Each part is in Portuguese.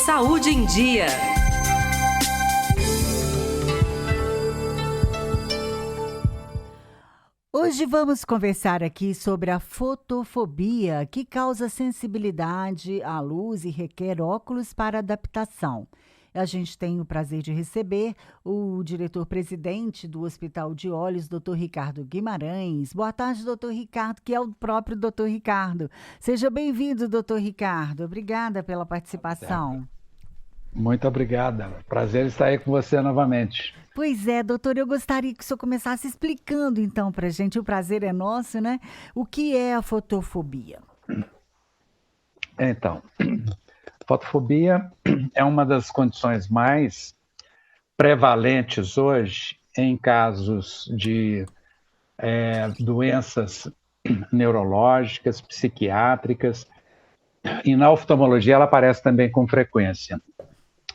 Saúde em Dia. Hoje vamos conversar aqui sobre a fotofobia, que causa sensibilidade à luz e requer óculos para adaptação. A gente tem o prazer de receber o diretor-presidente do Hospital de Olhos, Dr. Ricardo Guimarães. Boa tarde, doutor Ricardo, que é o próprio doutor Ricardo. Seja bem-vindo, doutor Ricardo. Obrigada pela participação. Muito obrigada. Prazer estar aí com você novamente. Pois é, doutor, eu gostaria que o senhor começasse explicando, então, para a gente, o prazer é nosso, né? O que é a fotofobia? Então, fotofobia é uma das condições mais prevalentes hoje em casos de doenças neurológicas, psiquiátricas, e na oftalmologia ela aparece também com frequência.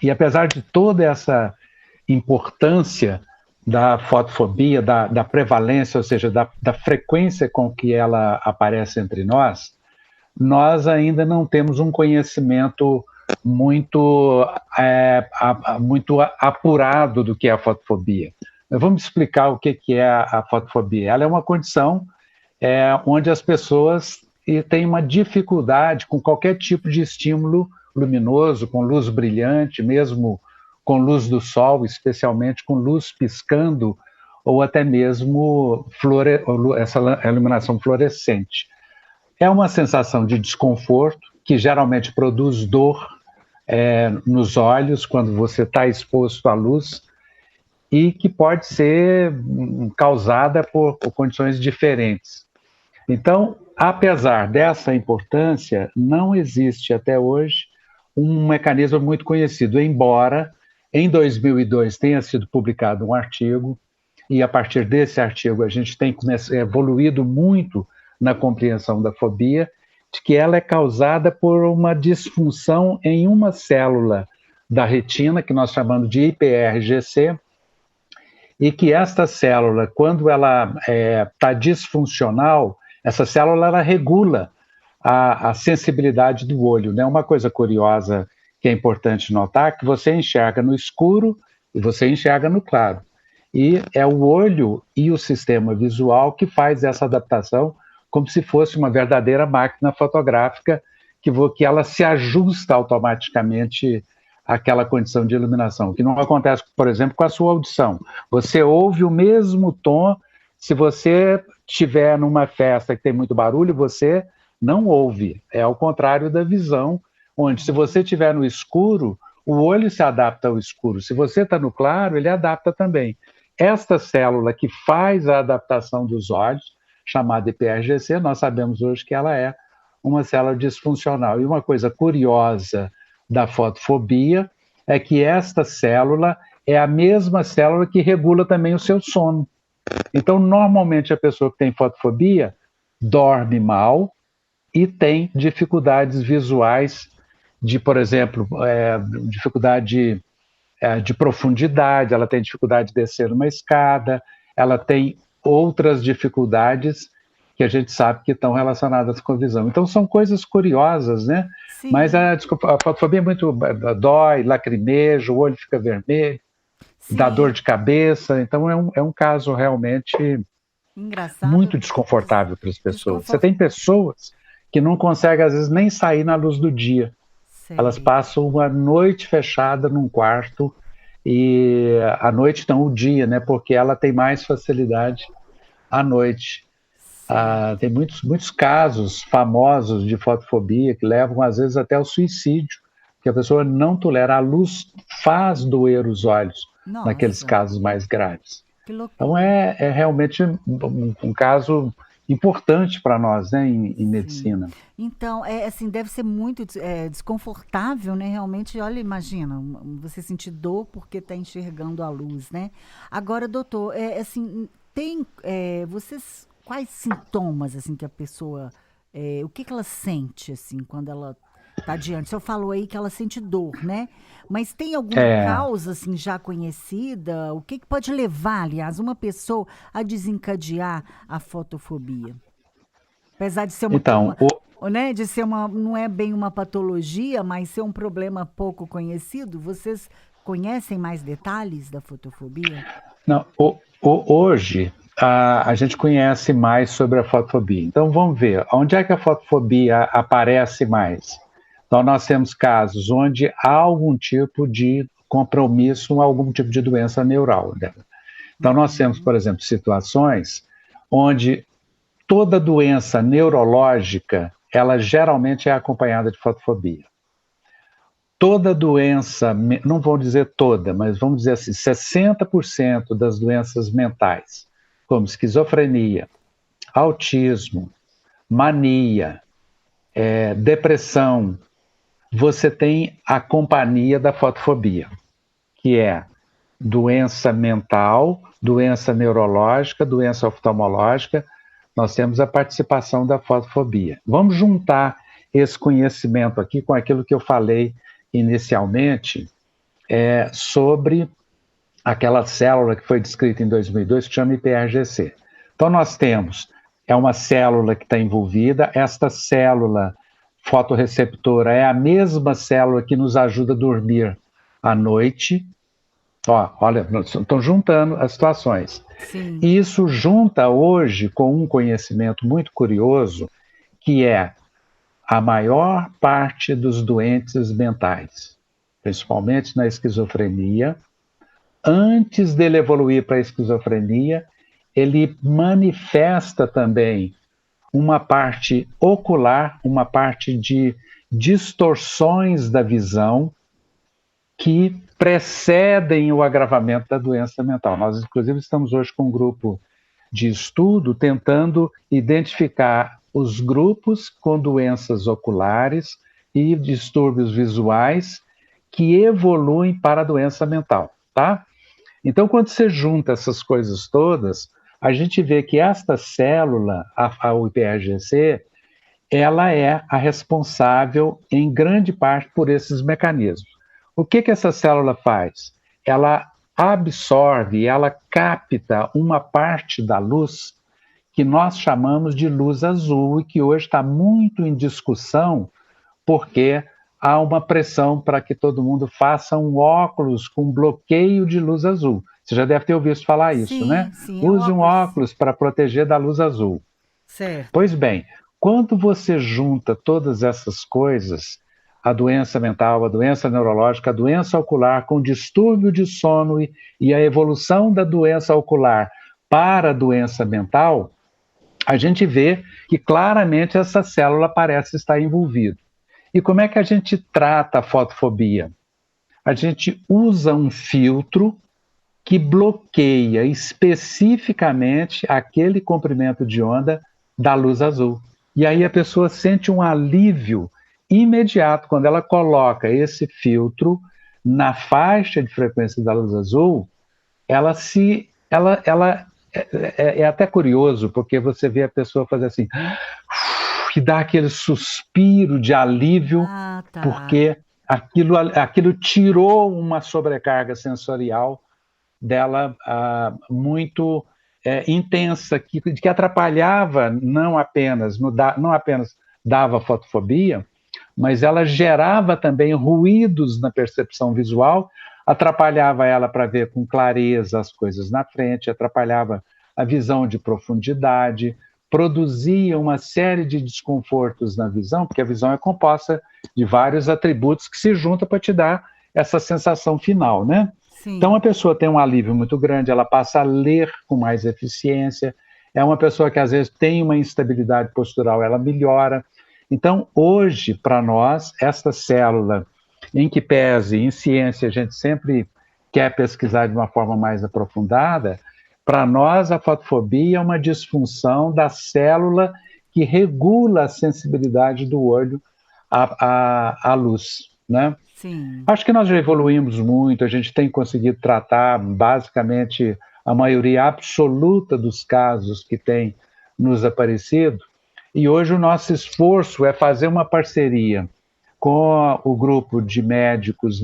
E apesar de toda essa importância da fotofobia, da prevalência, ou seja, da frequência com que ela aparece entre nós ainda não temos um conhecimento muito apurado do que é a fotofobia. Mas vamos explicar o que é a fotofobia. Ela é uma condição onde as pessoas têm uma dificuldade com qualquer tipo de estímulo luminoso, com luz brilhante, mesmo com luz do sol, especialmente com luz piscando, ou até mesmo essa iluminação fluorescente. É uma sensação de desconforto, que geralmente produz dor nos olhos, quando você está exposto à luz, e que pode ser causada por condições diferentes. Então, apesar dessa importância, não existe até hoje um mecanismo muito conhecido, embora em 2002 tenha sido publicado um artigo, e a partir desse artigo a gente tem evoluído muito na compreensão da fobia, de que ela é causada por uma disfunção em uma célula da retina, que nós chamamos de IPRGC, e que esta célula, quando ela está disfuncional, essa célula ela regula a sensibilidade do olho, né? Uma coisa curiosa que é importante notar, que você enxerga no escuro e você enxerga no claro. E é o olho e o sistema visual que faz essa adaptação, como se fosse uma verdadeira máquina fotográfica, que ela se ajusta automaticamente àquela condição de iluminação, que não acontece, por exemplo, com a sua audição. Você ouve o mesmo tom, se você estiver numa festa que tem muito barulho, você não ouve. É ao contrário da visão, onde se você estiver no escuro, o olho se adapta ao escuro. Se você está no claro, ele adapta também. Esta célula que faz a adaptação dos olhos, chamada IPRGC, nós sabemos hoje que ela é uma célula disfuncional. E uma coisa curiosa da fotofobia é que esta célula é a mesma célula que regula também o seu sono. Então, normalmente, a pessoa que tem fotofobia dorme mal e tem dificuldades visuais por exemplo, dificuldade de profundidade, ela tem dificuldade de descer uma escada, ela tem outras dificuldades que a gente sabe que estão relacionadas com a visão. Então, são coisas curiosas, né? Sim. Mas a fotofobia é muito dói, lacrimeja, o olho fica vermelho, Sim. dá dor de cabeça. Então, é um caso realmente Engraçado. Muito desconfortável para as pessoas. Você tem pessoas que não conseguem, às vezes, nem sair na luz do dia. Sei. Elas passam uma noite fechada num quarto, e à noite não o dia, né? Porque ela tem mais facilidade à noite. Tem muitos casos famosos de fotofobia que levam, às vezes, até ao suicídio, que a pessoa não tolera. A luz faz doer os olhos. Nossa. Naqueles casos mais graves. Que loucura. Então é realmente um caso importante para nós, né, em medicina. Então, assim, deve ser muito desconfortável, né? Realmente, olha, imagina, você sentir dor porque está enxergando a luz, né? Agora, doutor, assim, vocês, quais sintomas, assim, que a pessoa, o que ela sente, assim, quando ela está diante? O senhor falou aí que ela sente dor, né? Mas tem alguma causa, assim, já conhecida? O que pode levar, aliás, uma pessoa a desencadear a fotofobia? Apesar de ser né, de ser não é bem uma patologia, mas ser um problema pouco conhecido. Vocês conhecem mais detalhes da fotofobia? Não, hoje a gente conhece mais sobre a fotofobia. Então vamos ver, onde é que a fotofobia aparece mais? Então nós temos casos onde há algum tipo de compromisso, algum tipo de doença neural dela. Então nós temos, Uhum. por exemplo, situações onde toda doença neurológica, ela geralmente é acompanhada de fotofobia. Toda doença, não vou dizer toda, mas vamos dizer assim, 60% das doenças mentais, como esquizofrenia, autismo, mania, depressão, você tem a companhia da fotofobia, que é doença mental, doença neurológica, doença oftalmológica, nós temos a participação da fotofobia. Vamos juntar esse conhecimento aqui com aquilo que eu falei inicialmente sobre aquela célula que foi descrita em 2002, que chama IPRGC. Então nós temos, uma célula que está envolvida, esta célula fotorreceptora é a mesma célula que nos ajuda a dormir à noite. Olha, estão juntando as situações. Sim. E isso junta hoje com um conhecimento muito curioso, que é a maior parte dos doentes mentais, principalmente na esquizofrenia, antes dele evoluir para a esquizofrenia, ele manifesta também uma parte ocular, uma parte de distorções da visão que precedem o agravamento da doença mental. Nós, inclusive, estamos hoje com um grupo de estudo tentando identificar os grupos com doenças oculares e distúrbios visuais que evoluem para a doença mental, tá? Então, quando você junta essas coisas todas, a gente vê que esta célula, a UPRGC, ela é a responsável, em grande parte, por esses mecanismos. O que essa célula faz? Ela absorve, ela capta uma parte da luz que nós chamamos de luz azul e que hoje está muito em discussão porque há uma pressão para que todo mundo faça um óculos com bloqueio de luz azul. Você já deve ter ouvido falar isso, né? Sim, sim, é Use um óculos. óculos para proteger da luz azul. Certo. Pois bem, quando você junta todas essas coisas, a doença mental, a doença neurológica, a doença ocular com distúrbio de sono e a evolução da doença ocular para a doença mental, a gente vê que claramente essa célula parece estar envolvida. E como é que a gente trata a fotofobia? A gente usa um filtro que bloqueia especificamente aquele comprimento de onda da luz azul. E aí a pessoa sente um alívio imediato quando ela coloca esse filtro na faixa de frequência da luz azul. É até curioso porque você vê a pessoa fazer assim, que dá aquele suspiro de alívio, Ah, tá. porque aquilo tirou uma sobrecarga sensorial dela muito intensa, que atrapalhava não apenas dava fotofobia, mas ela gerava também ruídos na percepção visual, atrapalhava ela para ver com clareza as coisas na frente, atrapalhava a visão de profundidade, produzia uma série de desconfortos na visão, porque a visão é composta de vários atributos que se juntam para te dar essa sensação final, né? Então a Sim. pessoa tem um alívio muito grande, ela passa a ler com mais eficiência, é uma pessoa que às vezes tem uma instabilidade postural, ela melhora. Então hoje, para nós, esta célula, em que pese, em ciência, a gente sempre quer pesquisar de uma forma mais aprofundada, para nós a fotofobia é uma disfunção da célula que regula a sensibilidade do olho à luz, né? Sim. Acho que nós já evoluímos muito, a gente tem conseguido tratar basicamente a maioria absoluta dos casos que tem nos aparecido, e hoje o nosso esforço é fazer uma parceria com o grupo de médicos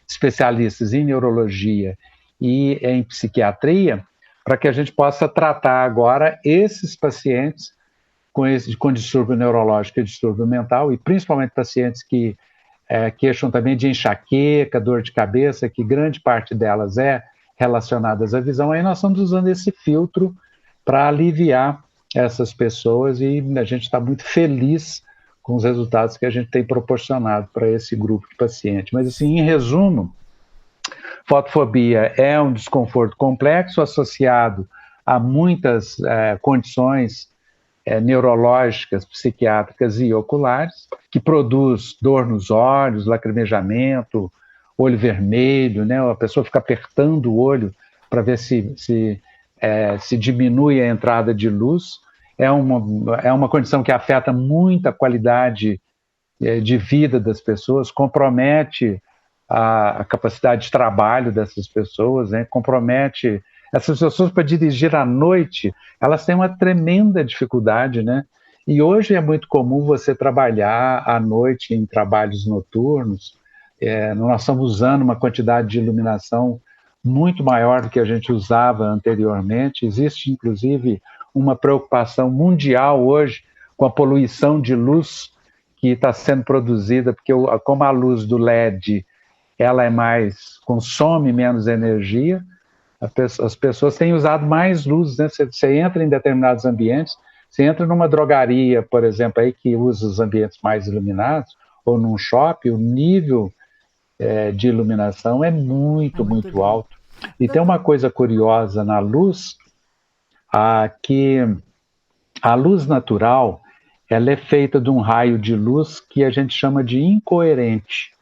especialistas em neurologia e em psiquiatria, para que a gente possa tratar agora esses pacientes com distúrbio neurológico e distúrbio mental, e principalmente pacientes que queixam também de enxaqueca, dor de cabeça, que grande parte delas é relacionadas à visão. Aí nós estamos usando esse filtro para aliviar essas pessoas, e a gente está muito feliz com os resultados que a gente tem proporcionado para esse grupo de pacientes. Mas, assim, em resumo, fotofobia é um desconforto complexo associado a muitas condições neurológicas, psiquiátricas e oculares, que produz dor nos olhos, lacrimejamento, olho vermelho, né? A pessoa fica apertando o olho para ver se diminui a entrada de luz. É uma condição que afeta muito a qualidade de vida das pessoas, compromete a capacidade de trabalho dessas pessoas, né? Compromete essas pessoas para dirigir à noite, elas têm uma tremenda dificuldade, né? E hoje é muito comum você trabalhar à noite em trabalhos noturnos. Nós estamos usando uma quantidade de iluminação muito maior do que a gente usava anteriormente. Existe, inclusive, uma preocupação mundial hoje com a poluição de luz que está sendo produzida, porque como a luz do LED ela consome menos energia, as pessoas têm usado mais luz, né? Você entra em determinados ambientes, você entra numa drogaria, por exemplo, aí que usa os ambientes mais iluminados, ou num shopping, o nível de iluminação é muito alto. E tem uma coisa curiosa na luz, que a luz natural, ela é feita de um raio de luz que a gente chama de incoerente.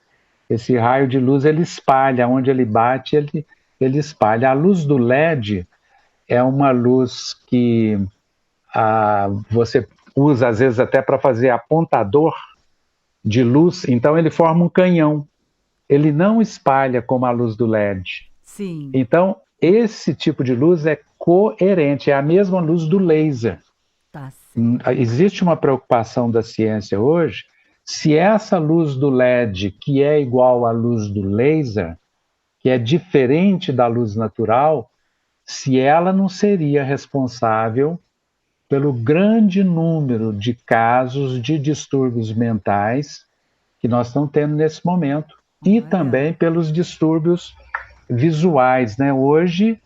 Esse raio de luz, ele espalha, onde ele bate, ele espalha. A luz do LED é uma luz que você usa, às vezes, até para fazer apontador de luz, então ele forma um canhão. Ele não espalha como a luz do LED. Sim. Então, esse tipo de luz é coerente, é a mesma luz do laser. Tá certo. Existe uma preocupação da ciência hoje, se essa luz do LED, que é igual à luz do laser, que é diferente da luz natural, se ela não seria responsável pelo grande número de casos de distúrbios mentais que nós estamos tendo nesse momento, e também pelos distúrbios visuais, né? Hoje,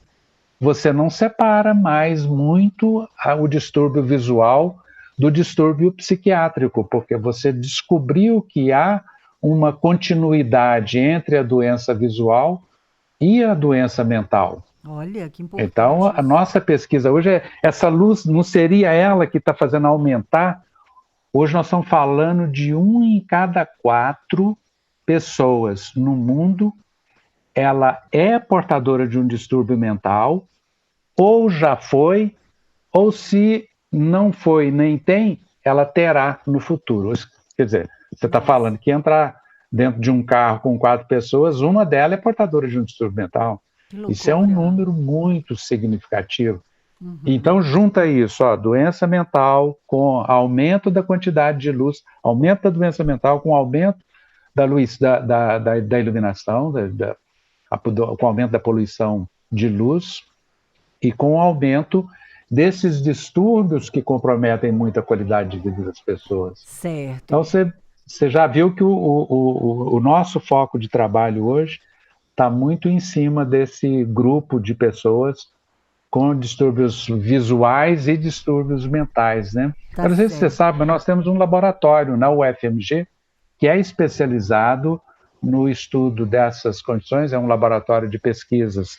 você não separa mais muito o distúrbio visual do distúrbio psiquiátrico, porque você descobriu que há uma continuidade entre a doença visual e a doença mental. Olha, que importante. Então, a nossa pesquisa hoje essa luz não seria ela que está fazendo aumentar. Hoje nós estamos falando de 1 em cada 4 pessoas no mundo, ela é portadora de um distúrbio mental, ou já foi, ou se não foi nem tem, ela terá no futuro. Quer dizer, você está falando que entrar dentro de um carro com 4 pessoas, uma delas é portadora de um distúrbio mental. Isso é um número muito significativo. Uhum. Então, junta isso, doença mental com aumento da quantidade de luz, aumento da doença mental com aumento da luz, da iluminação, com aumento da poluição de luz e com o aumento desses distúrbios que comprometem muito a qualidade de vida das pessoas. Certo. Então, você já viu que o nosso foco de trabalho hoje está muito em cima desse grupo de pessoas com distúrbios visuais e distúrbios mentais, né? Eu não sei se você sabe, mas nós temos um laboratório na UFMG que é especializado no estudo dessas condições, é um laboratório de pesquisas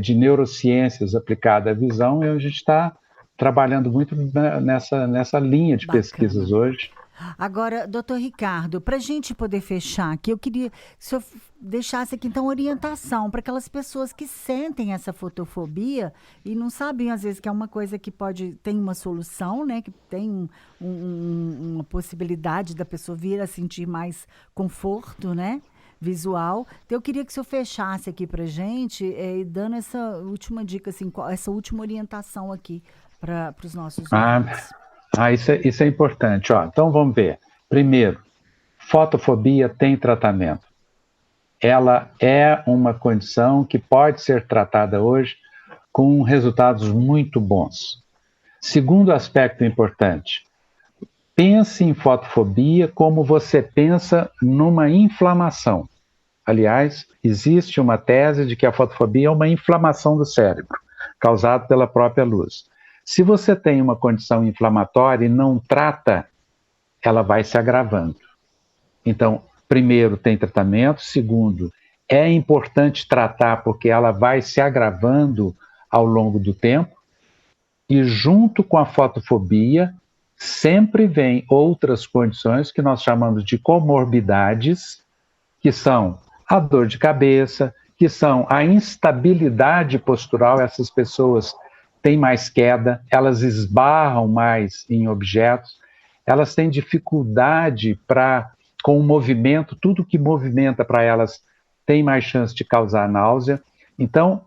de neurociências aplicada à visão, e a gente está trabalhando muito nessa linha de pesquisas hoje. Agora, doutor Ricardo, para a gente poder fechar aqui, eu queria que o senhor deixasse aqui, então, orientação para aquelas pessoas que sentem essa fotofobia e não sabem, às vezes, que é uma coisa que tem uma solução, né? Que tem uma possibilidade da pessoa vir a sentir mais conforto, né? Visual. Então, eu queria que o senhor fechasse aqui para a gente, dando essa última dica, assim, essa última orientação aqui para os nossos ouvintes. Isso é importante. Então, vamos ver. Primeiro, fotofobia tem tratamento. Ela é uma condição que pode ser tratada hoje com resultados muito bons. Segundo aspecto importante, pense em fotofobia como você pensa numa inflamação. Aliás, existe uma tese de que a fotofobia é uma inflamação do cérebro, causada pela própria luz. Se você tem uma condição inflamatória e não trata, ela vai se agravando. Então, primeiro, tem tratamento. Segundo, é importante tratar porque ela vai se agravando ao longo do tempo. E junto com a fotofobia, sempre vem outras condições que nós chamamos de comorbidades, que são a dor de cabeça, que são a instabilidade postural. Essas pessoas têm mais queda, elas esbarram mais em objetos, elas têm dificuldade com o movimento, tudo que movimenta para elas tem mais chance de causar náusea. Então,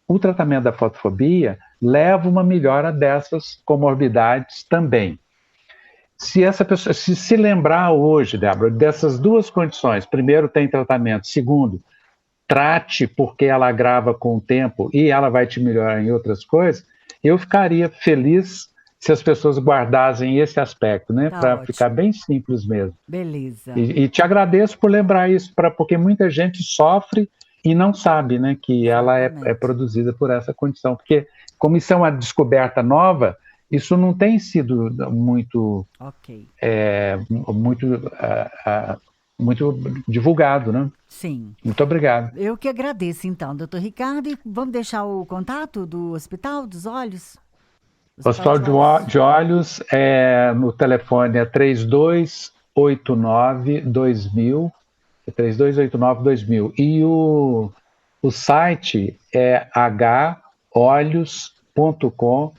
o tratamento da fotofobia leva uma melhora dessas comorbidades também. Se essa pessoa se lembrar hoje, Débora, dessas duas condições, primeiro, tem tratamento, segundo, trate porque ela agrava com o tempo e ela vai te melhorar em outras coisas, eu ficaria feliz se as pessoas guardassem esse aspecto, né? Para ficar bem simples mesmo. Beleza. E te agradeço por lembrar isso, porque muita gente sofre e não sabe, né, que ela é produzida por essa condição. Porque, como isso é uma descoberta nova, isso não tem sido muito, muito divulgado, né? Sim. Muito obrigado. Eu que agradeço, então, doutor Ricardo. E vamos deixar o contato do Hospital dos Olhos? Hospital de Olhos, no telefone é 3289-2000, 3289-2000. E o site é holhos.com.br.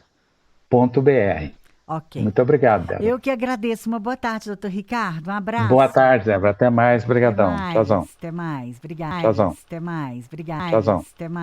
Ok. Muito obrigado, Débora. Eu que agradeço. Uma boa tarde, doutor Ricardo. Um abraço. Boa tarde, Débora. Até mais. Obrigadão. Até mais. Tchazão. Até mais. Obrigado. Tchazão. Até mais. Obrigado. Tchazão. Até mais.